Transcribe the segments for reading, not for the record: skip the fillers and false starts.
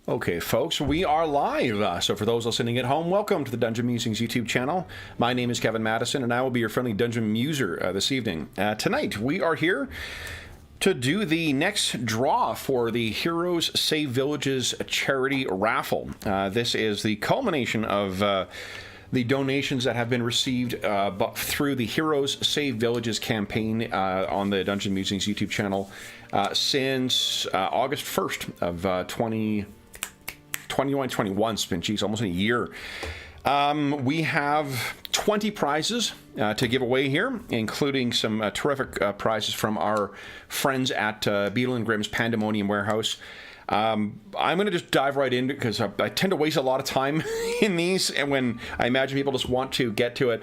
Okay, folks, we are live. So for those listening at home, welcome to the Dungeon Musings YouTube channel. My name is Kevin Madison, and I will be your friendly Dungeon Muser this evening. Tonight, we are here to do the next draw for the Heroes Save Villages charity raffle. This is the culmination of the donations that have been received through the Heroes Save Villages campaign on the Dungeon Musings YouTube channel since August 1st of 2021. It's been, geez, almost a year. We have 20 prizes to give away here, including some terrific prizes from our friends at Beetle & Grimm's Pandemonium Warehouse. I'm going to just dive right in because I tend to waste a lot of time in these, and when I imagine people just want to get to it,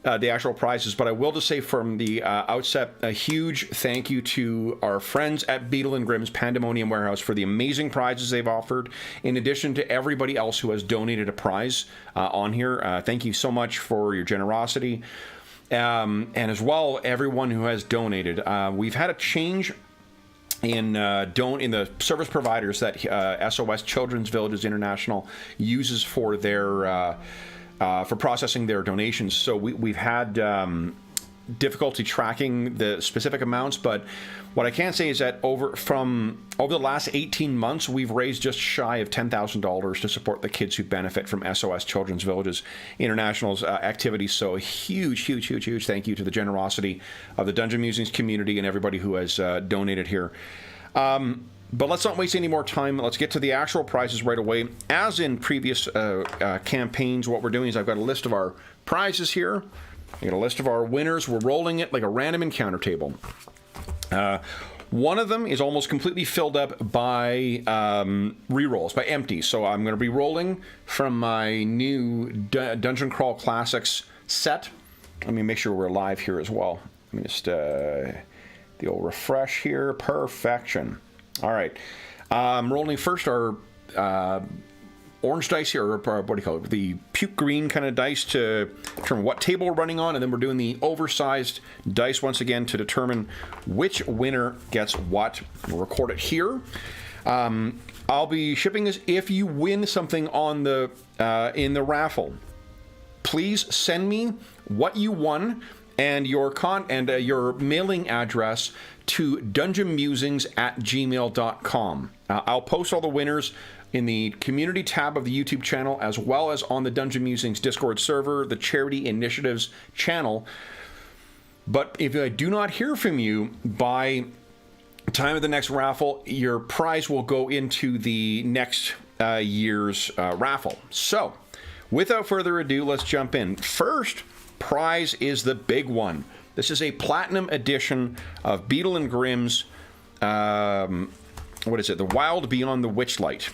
the actual prizes. But I will just say from the outset, a huge thank you to our friends at Beetle & Grimm's Pandemonium Warehouse for the amazing prizes they've offered, in addition to everybody else who has donated a prize on here. Thank you so much for your generosity. And as well, everyone who has donated. We've had a change in the service providers that SOS Children's Villages International uses for their for processing their donations. So we've had difficulty tracking the specific amounts, but what I can say is that over the last 18 months, we've raised just shy of $10,000 to support the kids who benefit from SOS Children's Villages International's activities. So a huge thank you to the generosity of the Dungeon Musings community and everybody who has donated here. But let's not waste any more time. Let's get to the actual prizes right away. As in previous campaigns, what we're doing is I've got a list of our prizes here. I got a list of our winners. We're rolling it like a random encounter table. One of them is almost completely filled up by rerolls, by empties. So I'm going to be rolling from my new Dungeon Crawl Classics set. Let me make sure we're live here as well. Let me just the old refresh here. Perfection. All right. Rolling first our orange dice here, or what do you call it? The puke green kind of dice to determine what table we're running on, and then we're doing the oversized dice once again to determine which winner gets what. We'll record it here. I'll be shipping this. If you win something on the in the raffle, please send me what you won and your your mailing address to dungeonmusings@gmail.com. I'll post all the winners in the community tab of the YouTube channel, as well as on the Dungeon Musings Discord server, the Charity Initiatives channel. But if I do not hear from you by time of the next raffle, your prize will go into the next year's raffle. So, without further ado, let's jump in. First prize is the big one. This is a platinum edition of Beetle & Grimm's, what is it? The Wild Beyond the Witchlight.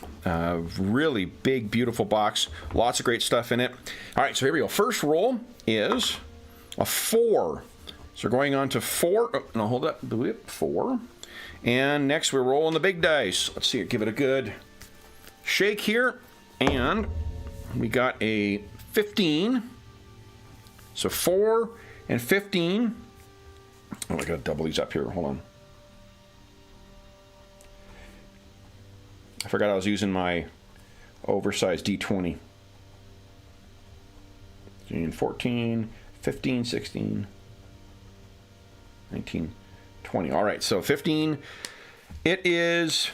Really big, beautiful box. Lots of great stuff in it. All right, so here we go. First roll is a 4. So we're going on to 4. Oh, no, hold up. 4. And next we're rolling the big dice. Let's see it. Give it a good shake here. And we got a 15. So 4 and 15. Oh, I gotta double these up here. Hold on. I forgot I was using my oversized D20. 14, 15, 16, 19, 20. All right, so 15. It is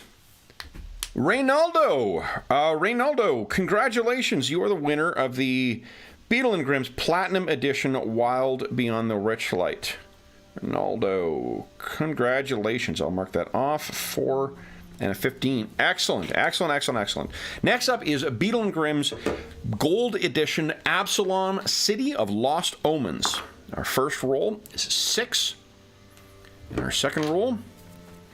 Reynaldo. Reynaldo, congratulations. You are the winner of the Beetle & Grimm's Platinum Edition Wild Beyond the Witchlight. Reynaldo, congratulations. I'll mark that off. 4 and a 15. Excellent. Next up is Beetle & Grimm's Gold Edition Absalom City of Lost Omens. Our first roll is 6. And our second roll,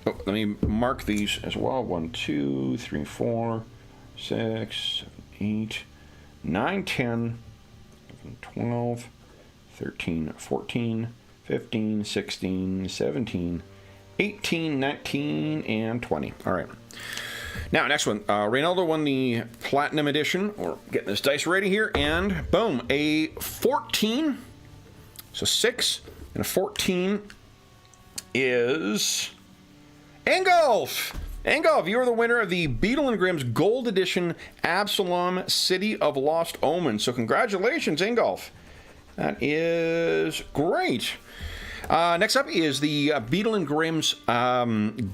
let me mark these as well. 1, 2, 3, 4, 6, 7, 8, 9, 10, 12, 13, 14, 15, 16, 17, 18, 19, and 20. All right. Now, next one. Reynaldo won the Platinum Edition. We're getting this dice ready here, and boom, a 14. So 6 and a 14 is Ingolf. Angolf, you are the winner of the Beetle and Grimm's Gold Edition Absalom City of Lost Omens. So congratulations, Angolf. That is great. Next up is the Beetle and Grimm's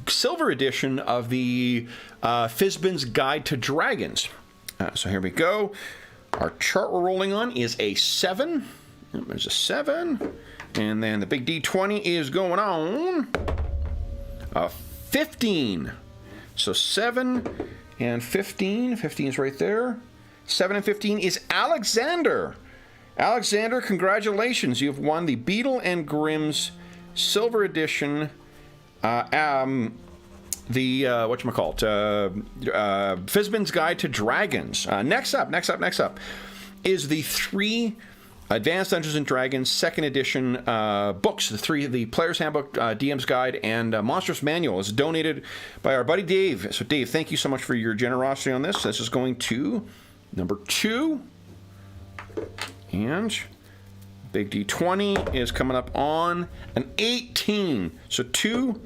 Silver Edition of the Fizban's Guide to Dragons. So here we go. Our chart we're rolling on is a 7. There's a 7. And then the big D20 is going on a 15. So 7 and 15. 15 is right there. 7 and 15 is Alexander. Alexander, congratulations. You've won the Beetle and Grimm's Silver Edition, Fizban's Guide to Dragons. Next up is the 3 Advanced Dungeons & Dragons 2nd Edition books. The Player's Handbook, DM's Guide, and Monstrous Manual is donated by our buddy Dave. So Dave, thank you so much for your generosity on this. This is going to number 2. And big D20 is coming up on an 18. So 2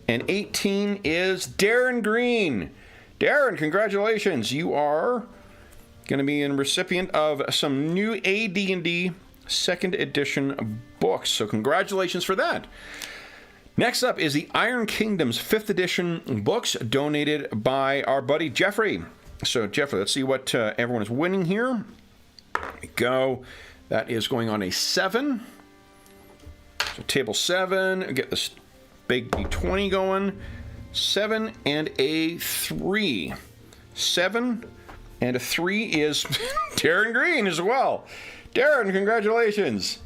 and 18 is Darren Green. Darren, congratulations. You are going to be a recipient of some new AD&D 2nd edition books. So congratulations for that. Next up is the Iron Kingdom's 5th edition books donated by our buddy Jeffrey. So Jeffrey, let's see what everyone is winning here. There we go. That is going on a 7. So table 7. Get this big D20 going. 7 and a 3. 7 and a 3 is Darren Green as well. Darren, congratulations.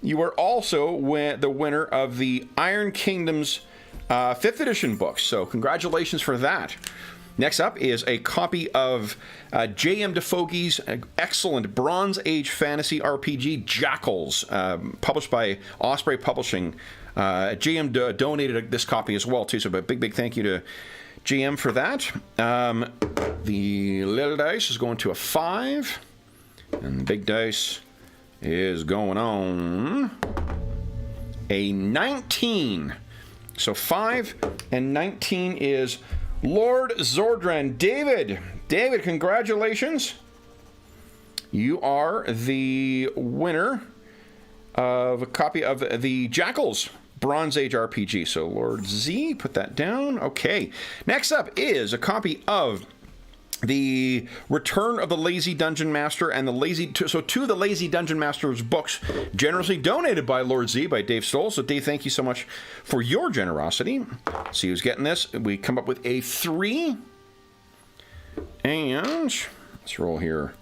You are also the winner of the Iron Kingdom's 5th edition books. So congratulations for that. Next up is a copy of J.M. DeFogey's excellent Bronze Age fantasy RPG Jackals, published by Osprey Publishing. J.M. donated this copy as well, too, so a big thank you to J.M. for that. The little dice is going to a 5, and the big dice is going on a 19. So 5 and 19 is Lord Zordran. David, congratulations. You are the winner of a copy of the Jackals Bronze Age RPG. So Lord Z, put that down. Okay. Next up is a copy of the Return of the Lazy Dungeon Master and two of the Lazy Dungeon Master's books, generously donated by Lord Z, by Dave Stoll. So Dave, thank you so much for your generosity. Let's see who's getting this. We come up with a 3. And let's roll here.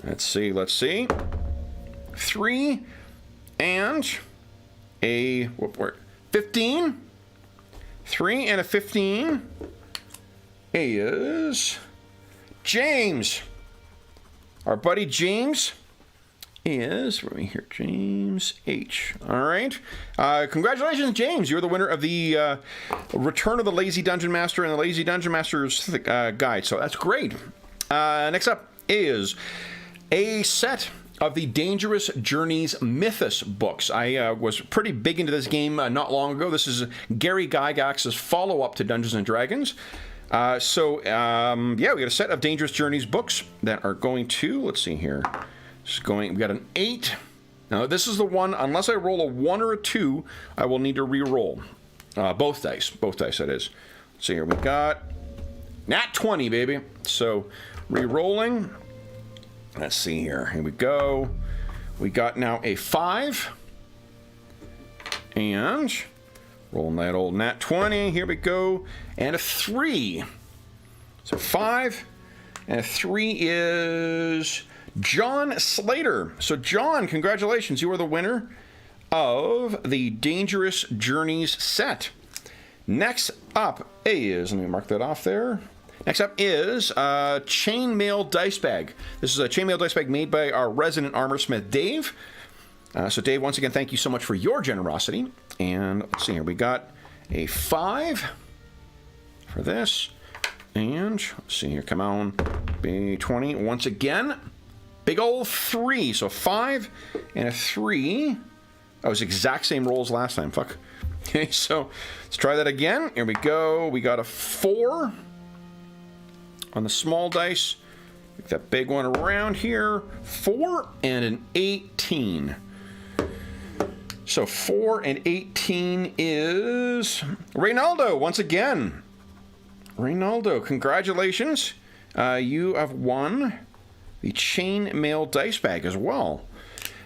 Let's see. 3 and a 15. 3 and a 15 is James. Our buddy James is, where are we here? James H. All right. Congratulations, James. You're the winner of the Return of the Lazy Dungeon Master and the Lazy Dungeon Master's Guide. So that's great. Next up is a set of the Dangerous Journeys Mythos books. I was pretty big into this game not long ago. This is Gary Gygax's follow-up to Dungeons & Dragons. We got a set of Dangerous Journeys books that are going to, let's see here. We got an 8. Now, this is the one, unless I roll a 1 or a 2, I will need to re-roll. Both dice, that is. Let's see here, we got nat 20, baby. So, re-rolling. Let's see here. Here we go. We got now a 5. And rolling that old nat 20. Here we go. And a 3. So 5 and a 3 is John Slater. So John, congratulations. You are the winner of the Dangerous Journeys set. Next up is, let me mark that off there. Next up is Chainmail Dice Bag. This is a Chainmail Dice Bag made by our resident armorsmith, Dave. So Dave, once again, thank you so much for your generosity. And let's see here, we got a 5 for this. And let's see here, come on, B20 once again. Big old 3, so 5 and a 3. That was exact same rolls last time, fuck. Okay, so let's try that again. Here we go. We got a 4 on the small dice. Pick that big one around here. 4 and an 18. So 4 and 18 is Reynaldo once again. Reynaldo, congratulations. You have won the chainmail dice bag as well.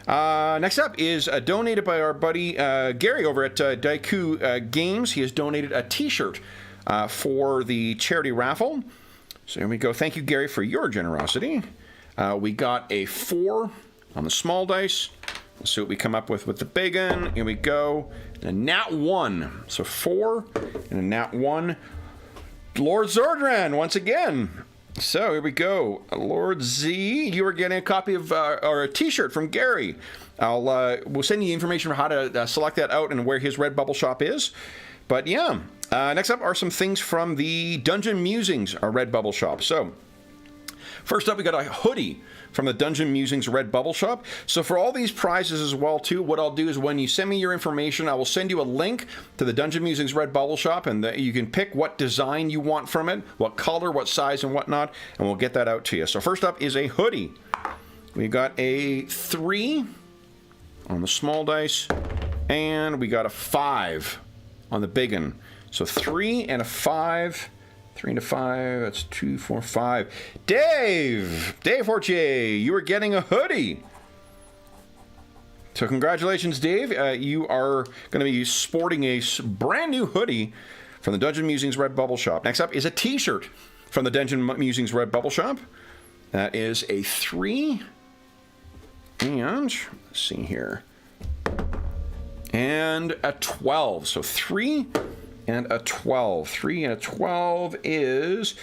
Next up is donated by our buddy Gary over at Daiku Games. He has donated a t-shirt for the charity raffle. So here we go. Thank you, Gary, for your generosity. We got a 4 on the small dice. Let's see what we come up with the big one. Here we go. And a nat 1. So 4 and a nat 1. Lord Zordran, once again. So here we go. Lord Z, you are getting a copy of or a t-shirt from Gary. We'll send you the information for how to select that out and where his Redbubble shop is. But yeah, next up are some things from the Dungeon Musings, our Redbubble shop. So first up, we got a hoodie from the Dungeon Musings Redbubble shop. So for all these prizes as well too, what I'll do is when you send me your information, I will send you a link to the Dungeon Musings Redbubble shop, and you can pick what design you want from it, what color, what size, and whatnot, and we'll get that out to you. So first up is a hoodie. We got a 3 on the small dice, and we got a 5 on the big one. So 3 and a 5. 3 and a 5, that's 2, 4, 5. Dave Fortier, you are getting a hoodie. So congratulations, Dave. You are going to be sporting a brand new hoodie from the Dungeon Musings Redbubble shop. Next up is a t-shirt from the Dungeon Musings Redbubble shop. That is a 3. And, let's see here. And a 12. So 3 and a 12. 3 and a 12 is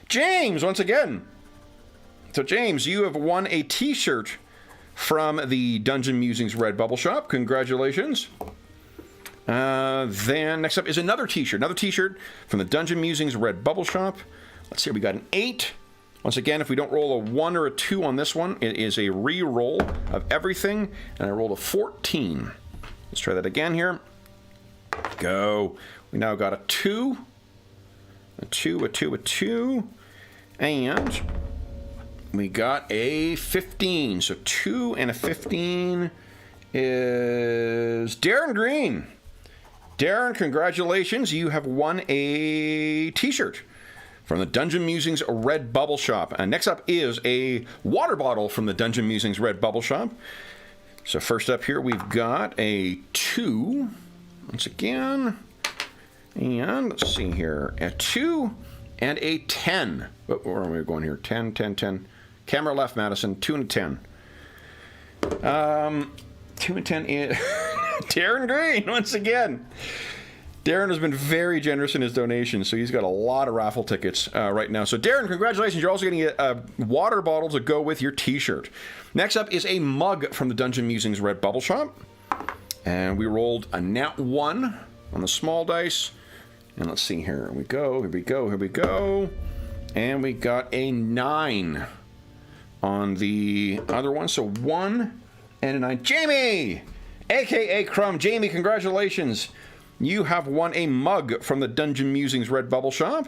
James, once again. So James, you have won a t-shirt from the Dungeon Musings Redbubble shop. Congratulations. Then next up is another t-shirt. Another t-shirt from the Dungeon Musings Redbubble shop. Let's see, we got an 8. Once again, if we don't roll a 1 or a 2 on this one, it is a re-roll of everything. And I rolled a 14. Let's try that again here. Go. We now got a 2, a 2, a 2, a 2, and we got a 15. So 2 and a 15 is Darren Green. Darren, congratulations. You have won a t-shirt from the Dungeon Musings Redbubble shop. And next up is a water bottle from the Dungeon Musings Redbubble shop. So first up here, we've got a 2, once again. And let's see here, a 2 and a 10. Where are we going here? 10, 10, 10. Camera left, Madison. 2 and a 10. 2 and 10 is Darren Green, once again. Darren has been very generous in his donations, so he's got a lot of raffle tickets right now. So Darren, congratulations. You're also getting a water bottle to go with your t-shirt. Next up is a mug from the Dungeon Musings Redbubble shop. And we rolled a nat 1 on the small dice. And let's see here. Here we go. Here we go. Here we go. And we got a 9 on the other one. So 1 and a 9. Jamie, a.k.a. Crumb. Jamie, congratulations. You have won a mug from the Dungeon Musings Redbubble shop.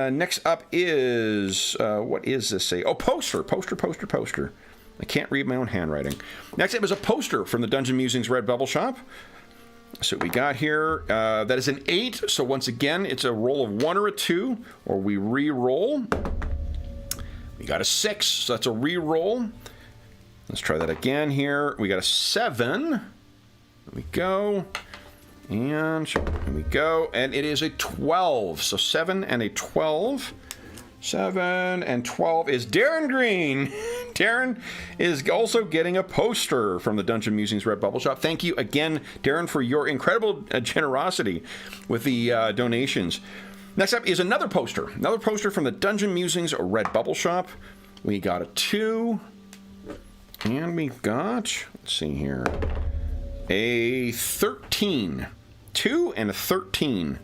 Next up is, what is this say? Oh, poster. Poster. I can't read my own handwriting. Next up is a poster from the Dungeon Musings Redbubble shop. So we got here, that is an 8. So once again, it's a roll of 1 or a 2, or we re-roll. We got a 6, so that's a re-roll. Let's try that again here. We got a 7. There we go. And here we go. And it is a 12. So 7 and a 12. 7 and 12 is Darren Green. Darren is also getting a poster from the Dungeon Musings Redbubble shop. Thank you again, Darren, for your incredible generosity with the donations. Next up is another poster. Another poster from the Dungeon Musings Redbubble shop. We got a 2. And we got, let's see here, a 13. 2 and a 13.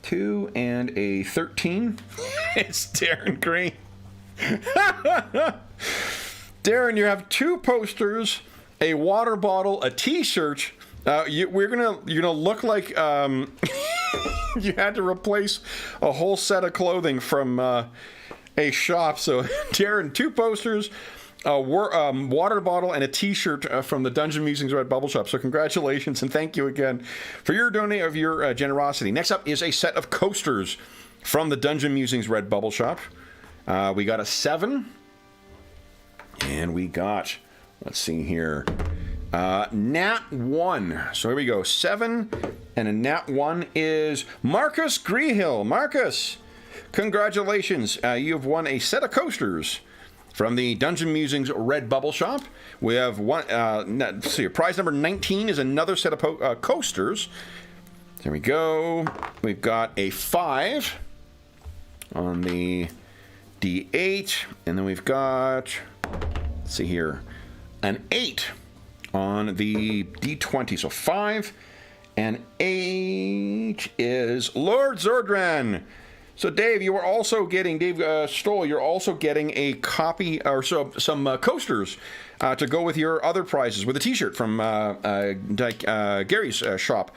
2 and a 13. It's Darren Green. Darren, you have 2 posters, a water bottle, a t-shirt, You're gonna look like you had to replace a whole set of clothing from a shop. So, Darren, 2 posters, a water bottle, and a T-shirt from the Dungeon Musings Red Bubble Shop. So, congratulations and thank you again for your donate of your generosity. Next up is a set of coasters from the Dungeon Musings Red Bubble Shop. We got a 7, and we got, let's see here, Nat 1. So here we go, 7, and a Nat 1 is Marcus Greehill. Marcus, congratulations. You have won a set of coasters from the Dungeon Musings Red Bubble Shop. We have one, let's see, prize number 19 is another set of coasters. There we go. We've got a 5 on the D8, and then we've got, let's see here, an 8 on the D20. So 5 and 8 is Lord Zordran. So Dave, you are also getting, Dave Stoll, you're also getting a copy, or some coasters to go with your other prizes, with a T-shirt from Gary's shop.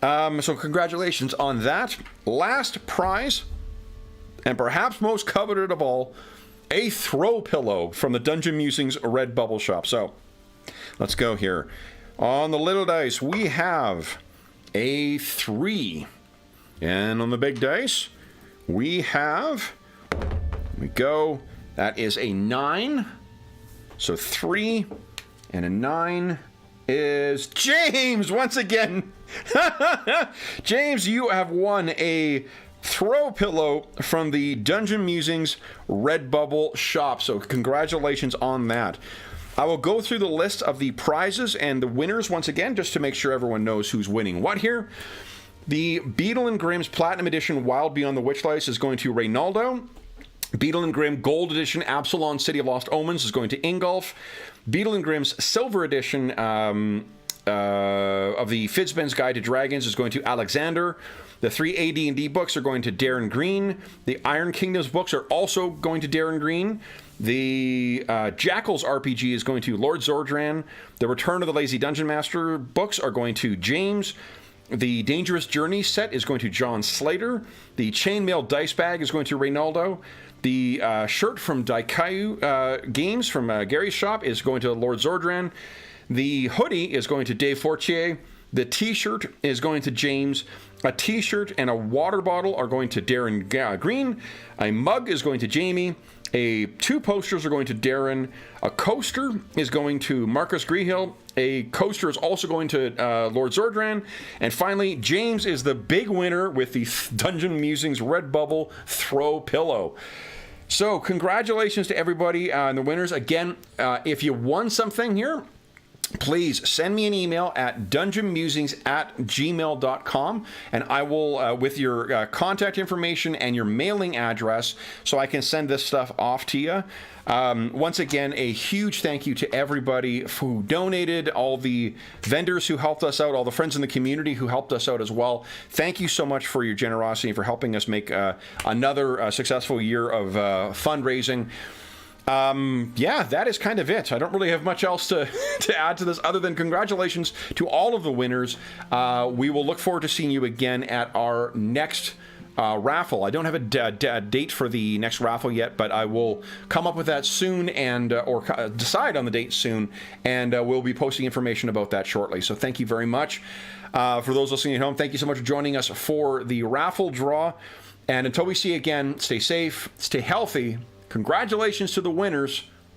So congratulations on that. Last prize, and perhaps most coveted of all, a throw pillow from the Dungeon Musings Red Bubble Shop. So let's go here. On the little dice, we have a 3. And on the big dice, we have, here we go, that is a 9. So 3 and a 9 is James once again. James, you have won a throw pillow from the Dungeon Musings Red Bubble Shop. So congratulations on that. I will go through the list of the prizes and the winners once again, just to make sure everyone knows who's winning what here. The Beetle and Grimm's Platinum Edition Wild Beyond the Witchlights is going to Reynaldo. Beetle and Grimm Gold Edition Absalon City of Lost Omens is going to Ingolf. Beetle and Grimm's Silver Edition of the Fidzben's Guide to Dragons is going to Alexander. The 3 AD&D books are going to Darren Green. The Iron Kingdoms books are also going to Darren Green. The Jackals RPG is going to Lord Zordran. The Return of the Lazy Dungeon Master books are going to James. The Dangerous Journey set is going to John Slater. The Chainmail Dice Bag is going to Reynaldo. The shirt from Daikayu Games from Gary's shop is going to Lord Zordran. The hoodie is going to Dave Fortier. The T-shirt is going to James. A T-shirt and a water bottle are going to Darren Green. A mug is going to Jamie. 2 posters are going to Darren. A coaster is going to Marcus Greehill. A coaster is also going to Lord Zordran. And finally, James is the big winner with the Dungeon Musings Red Bubble Throw Pillow. So congratulations to everybody and the winners. Again, if you won something here, please send me an email at dungeonmusings@gmail.com, and I will, with your contact information and your mailing address, so I can send this stuff off to you. Once again, a huge thank you to everybody who donated, all the vendors who helped us out, all the friends in the community who helped us out as well. Thank you so much for your generosity and for helping us make another successful year of fundraising. Yeah, that is kind of it. I don't really have much else to add to this other than congratulations to all of the winners. We will look forward to seeing you again at our next raffle. I don't have a date for the next raffle yet, but I will come up with that soon and or decide on the date soon, and we'll be posting information about that shortly. So thank you very much. For those listening at home, thank you so much for joining us for the raffle draw. And until we see you again, stay safe, stay healthy. Congratulations to the winners.